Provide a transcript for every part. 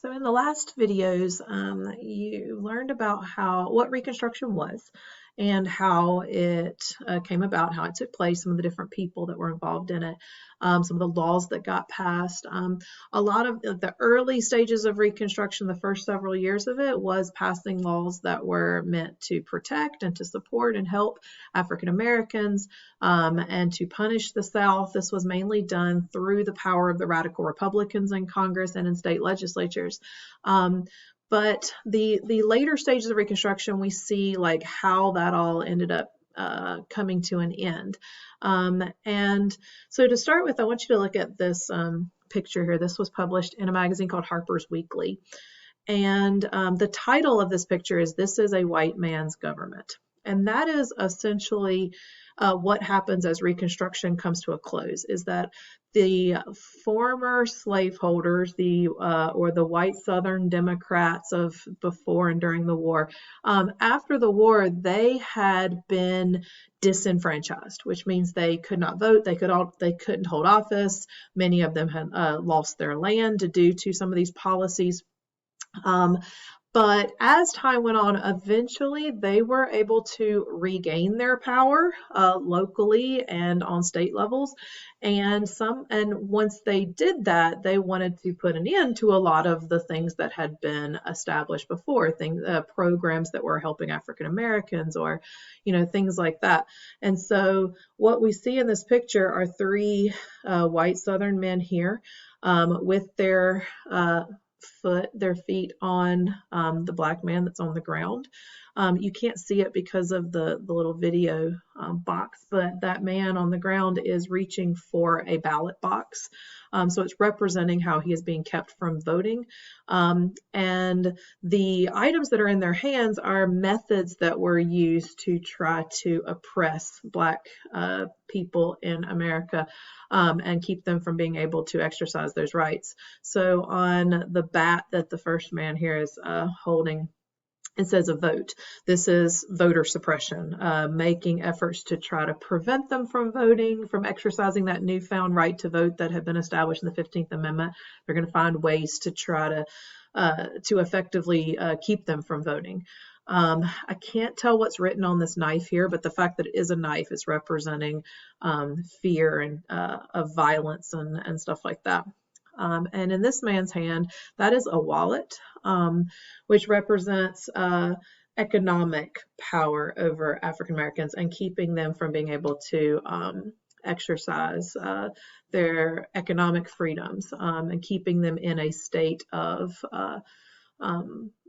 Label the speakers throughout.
Speaker 1: So in the last videos, you learned about what Reconstruction was and how it came about, how it took place, some of the different people that were involved in it, some of the laws that got passed. A lot of the early stages of Reconstruction, the first several years of it, was passing laws that were meant to protect and to support and help African Americans and to punish the South. This was mainly done through the power of the radical Republicans in Congress and in state legislatures. But the later stages of Reconstruction, we see like how that all ended up coming to an end. And so to start with, I want you to look at this picture here. This was published in a magazine called Harper's Weekly. And the title of this picture is "This is a White Man's Government." And that is essentially what happens as Reconstruction comes to a close, is that the former slaveholders, or the white Southern Democrats of before and during the war, after the war, they had been disenfranchised, which means they could not vote, they couldn't hold office. Many of them had lost their land due to some of these policies. But as time went on, eventually they were able to regain their power locally and on state levels. And once they did that, they wanted to put an end to a lot of the things that had been established before, programs that were helping African Americans, or things like that. And so what we see in this picture are three white Southern men here with their feet on the black man that's on the ground. You can't see it because of the little video box, but that man on the ground is reaching for a ballot box. So it's representing how he is being kept from voting. And the items that are in their hands are methods that were used to try to oppress Black people in America and keep them from being able to exercise those rights. So on the bat that the first man here is holding, it says a vote. This is voter suppression, making efforts to try to prevent them from voting, from exercising that newfound right to vote that had been established in the 15th Amendment. They're going to find ways to try to effectively keep them from voting. I can't tell what's written on this knife here, but the fact that it is a knife is representing fear and of violence and stuff like that. And in this man's hand, that is a wallet, which represents economic power over African Americans and keeping them from being able to exercise their economic freedoms and keeping them in a state of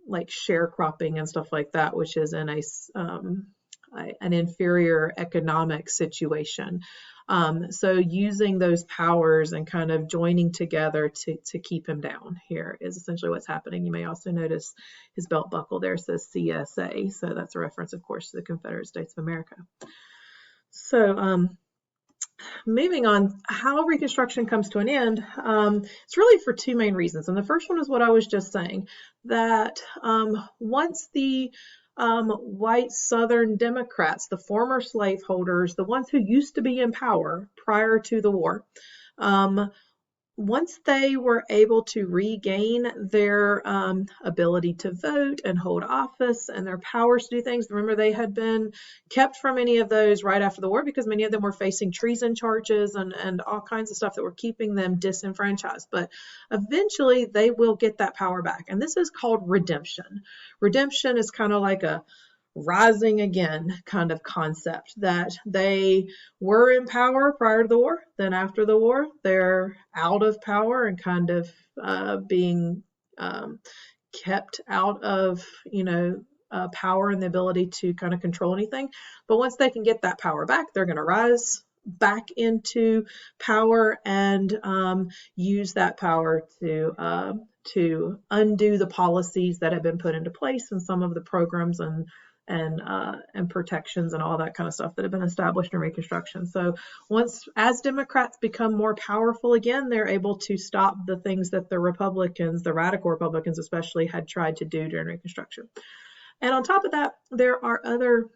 Speaker 1: like sharecropping and stuff like that, which is in an inferior economic situation. So using those powers and kind of joining together to keep him down here is essentially what's happening. You may also notice his belt buckle there says CSA. So that's a reference, of course, to the Confederate States of America. So moving on, how Reconstruction comes to an end, it's really for two main reasons. And the first one is what I was just saying, that once the white Southern Democrats, the former slaveholders, the ones who used to be in power prior to the war, once they were able to regain their ability to vote and hold office and their powers to do things, remember they had been kept from any of those right after the war because many of them were facing treason charges and all kinds of stuff that were keeping them disenfranchised. But eventually they will get that power back. And this is called redemption. Redemption is kind of like a rising again kind of concept, that they were in power prior to the war, then after the war they're out of power and kind of being kept out of power and the ability to kind of control anything. But once they can get that power back, they're going to rise back into power and use that power to undo the policies that have been put into place and some of the programs and protections and all that kind of stuff that have been established in Reconstruction. So as Democrats become more powerful again, they're able to stop the things that the Republicans, the radical Republicans especially, had tried to do during Reconstruction. And on top of that, there are other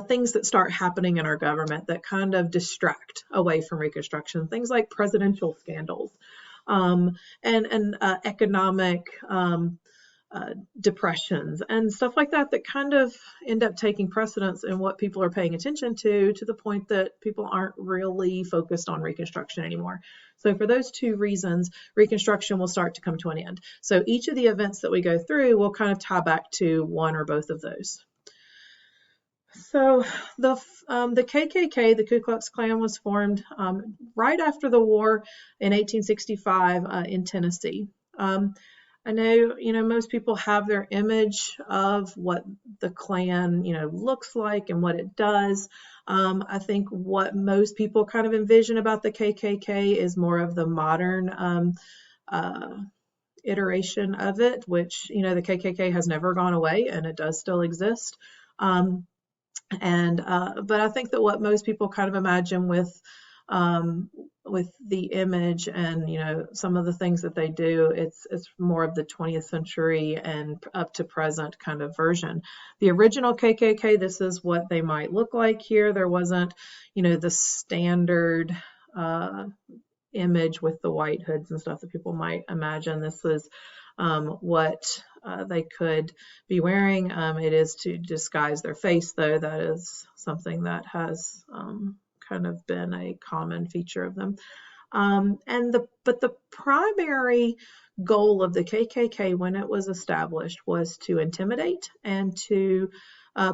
Speaker 1: things that start happening in our government that kind of distract away from Reconstruction, things like presidential scandals. and economic depressions and stuff like that that kind of end up taking precedence in what people are paying attention to the point that people aren't really focused on Reconstruction anymore. So for those two reasons, Reconstruction will start to come to an end. So each of the events that we go through will kind of tie back to one or both of those. So the KKK, the Ku Klux Klan, was formed right after the war in 1865 in Tennessee. I know, most people have their image of what the Klan, looks like and what it does. I think what most people kind of envision about the KKK is more of the modern iteration of it, which, the KKK has never gone away and it does still exist. But I think that what most people kind of imagine with the image and some of the things that they do, it's more of the 20th century and up to present kind of version. The original KKK, this is what they might look like here. There wasn't the standard image with the white hoods and stuff that people might imagine. This is what they could be wearing. It is to disguise their face, though. That is something that has kind of been a common feature of them. But the primary goal of the KKK when it was established was to intimidate and to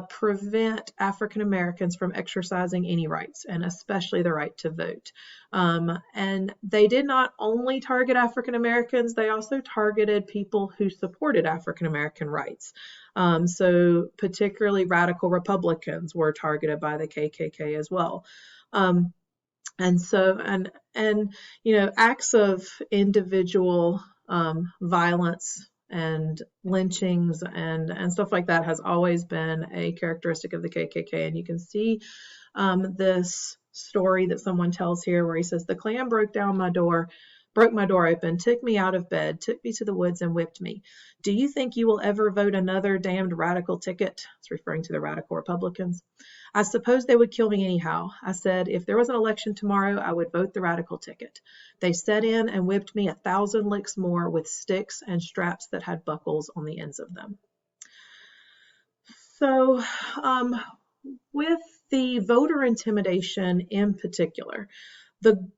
Speaker 1: prevent African Americans from exercising any rights, and especially the right to vote. And they did not only target African Americans, they also targeted people who supported African American rights. So particularly radical Republicans were targeted by the KKK as well. Acts of individual violence and lynchings and stuff like that has always been a characteristic of the KKK. And you can see this story that someone tells here where he says, "The Klan broke my door open, took me out of bed, took me to the woods and whipped me. Do you think you will ever vote another damned radical ticket?" It's referring to the radical Republicans. "I suppose they would kill me anyhow. I said, if there was an election tomorrow, I would vote the radical ticket. They set in and whipped me 1,000 licks more with sticks and straps that had buckles on the ends of them." So with the voter intimidation in particular,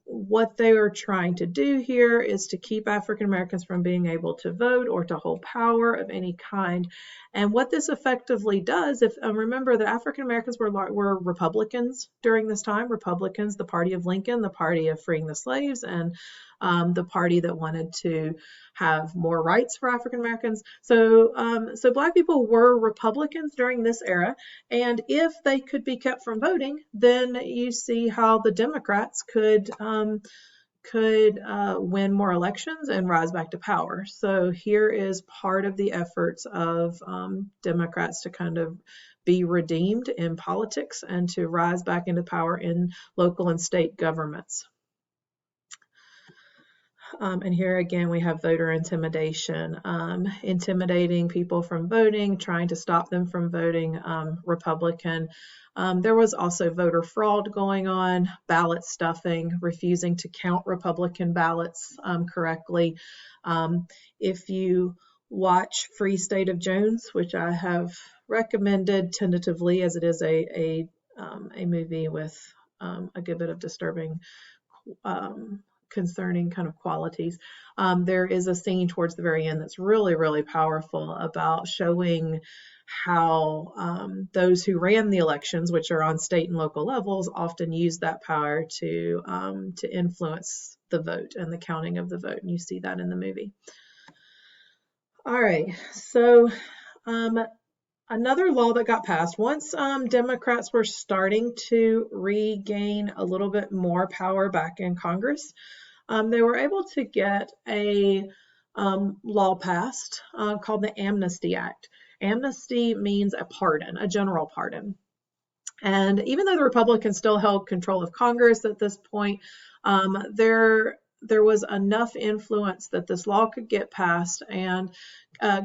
Speaker 1: what they are trying to do here is to keep African Americans from being able to vote or to hold power of any kind. And what this effectively does, if remember that African Americans were Republicans during this time, Republicans, the party of Lincoln, the party of freeing the slaves, and the party that wanted to have more rights for African Americans. So Black people were Republicans during this era, and if they could be kept from voting, then you see how the Democrats could win more elections and rise back to power. So here is part of the efforts of Democrats to kind of be redeemed in politics and to rise back into power in local and state governments. And here again, we have voter intimidation, intimidating people from voting, trying to stop them from voting Republican. There was also voter fraud going on, ballot stuffing, refusing to count Republican ballots correctly. If you watch Free State of Jones, which I have recommended tentatively, as it is a movie with a good bit of disturbing concerning kind of qualities. There is a scene towards the very end that's really, really powerful about showing how those who ran the elections, which are on state and local levels, often use that power to influence the vote and the counting of the vote. And you see that in the movie. All right, so another law that got passed, once Democrats were starting to regain a little bit more power back in Congress, they were able to get a law passed called the Amnesty Act. Amnesty means a pardon, a general pardon. And even though the Republicans still held control of Congress at this point, there was enough influence that this law could get passed and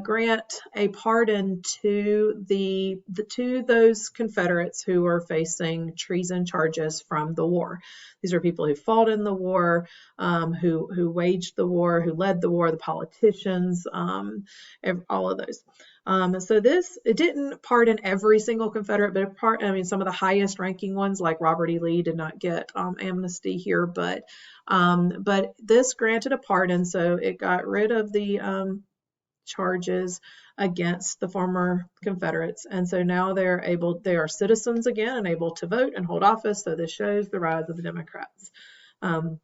Speaker 1: grant a pardon to those Confederates who were facing treason charges from the war. These are people who fought in the war, who waged the war, who led the war, the politicians, all of those. So it didn't pardon every single Confederate, but some of the highest ranking ones, like Robert E. Lee, did not get amnesty here, but this granted a pardon, so it got rid of the charges against the former Confederates, and so now they are citizens again and able to vote and hold office. So this shows the rise of the Democrats. So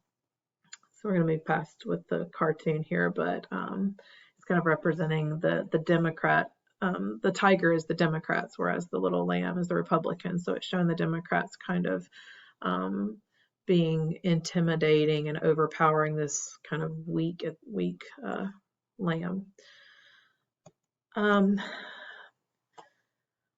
Speaker 1: we're going to move past with the cartoon here, but it's kind of representing the Democrat. The tiger is the Democrats, whereas the little lamb is the Republicans. So it's showing the Democrats kind of being intimidating and overpowering this kind of weak lamb.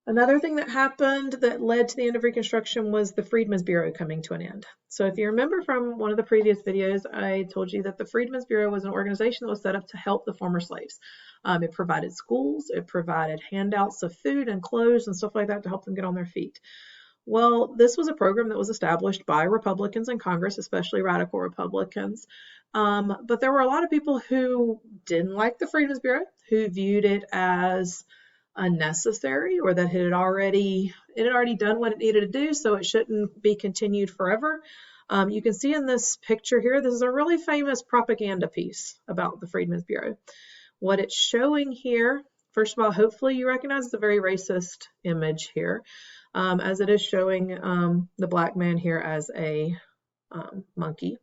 Speaker 1: Another thing that happened that led to the end of Reconstruction was the Freedmen's Bureau coming to an end. So if you remember from one of the previous videos, I told you that the Freedmen's Bureau was an organization that was set up to help the former slaves. It provided schools, it provided handouts of food and clothes and stuff like that to help them get on their feet. Well, this was a program that was established by Republicans in Congress, especially radical Republicans. But there were a lot of people who didn't like the Freedmen's Bureau, who viewed it as unnecessary, or that it had already done what it needed to do, so it shouldn't be continued forever. You can see in this picture here, this is a really famous propaganda piece about the Freedmen's Bureau. What it's showing here, first of all, hopefully you recognize the very racist image here, as it is showing the black man here as a monkey.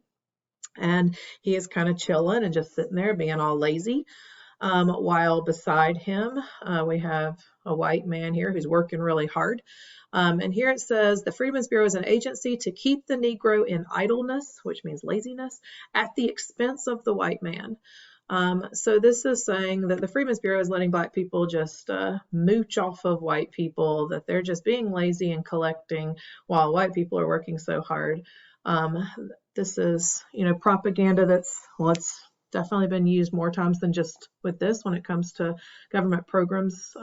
Speaker 1: And he is kind of chilling and just sitting there being all lazy. While beside him, we have a white man here who's working really hard. And here it says, the Freedmen's Bureau is an agency to keep the Negro in idleness, which means laziness, at the expense of the white man. So this is saying that the Freedmen's Bureau is letting black people just mooch off of white people, that they're just being lazy and collecting while white people are working so hard. This is, propaganda it's definitely been used more times than just with this when it comes to government programs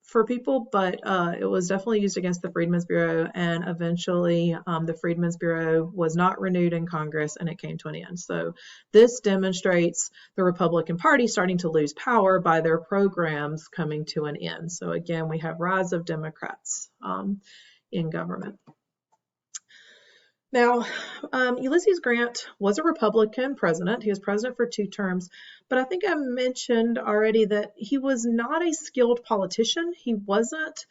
Speaker 1: for people, but it was definitely used against the Freedmen's Bureau, and eventually the Freedmen's Bureau was not renewed in Congress and it came to an end. So this demonstrates the Republican Party starting to lose power by their programs coming to an end. So again, we have rise of Democrats in government. Now, Ulysses Grant was a Republican president. He was president for 2 terms, but I think I mentioned already that he was not a skilled politician. He wasn't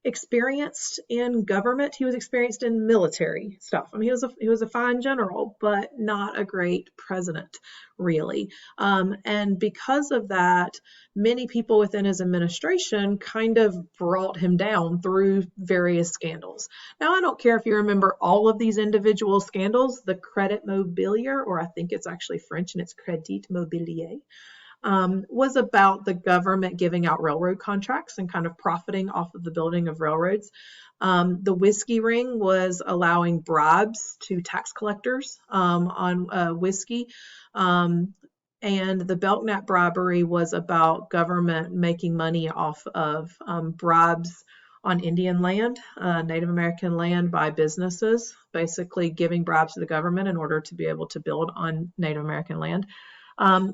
Speaker 1: experienced in government. He was experienced in military stuff. I mean, he was a fine general, but not a great president, really. And because of that, many people within his administration kind of brought him down through various scandals. Now, I don't care if you remember all of these individual scandals. The Credit Mobilier, or I think it's actually French and it's Crédit Mobilier, was about the government giving out railroad contracts and kind of profiting off of the building of railroads. The whiskey ring was allowing bribes to tax collectors on whiskey. And the Belknap bribery was about government making money off of bribes on Indian land, Native American land, by businesses, basically giving bribes to the government in order to be able to build on Native American land.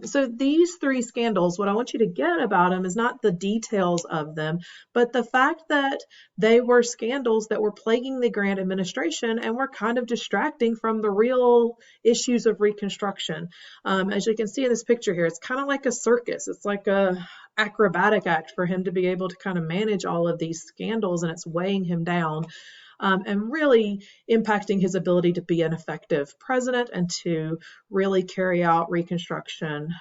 Speaker 1: So these 3 scandals, what I want you to get about them is not the details of them, but the fact that they were scandals that were plaguing the Grant administration and were kind of distracting from the real issues of Reconstruction. As you can see in this picture here, it's kind of like a circus. It's like a acrobatic act for him to be able to kind of manage all of these scandals, and it's weighing him down. And really impacting his ability to be an effective president and to really carry out Reconstruction,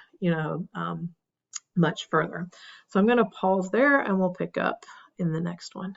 Speaker 1: much further. So I'm going to pause there and we'll pick up in the next one.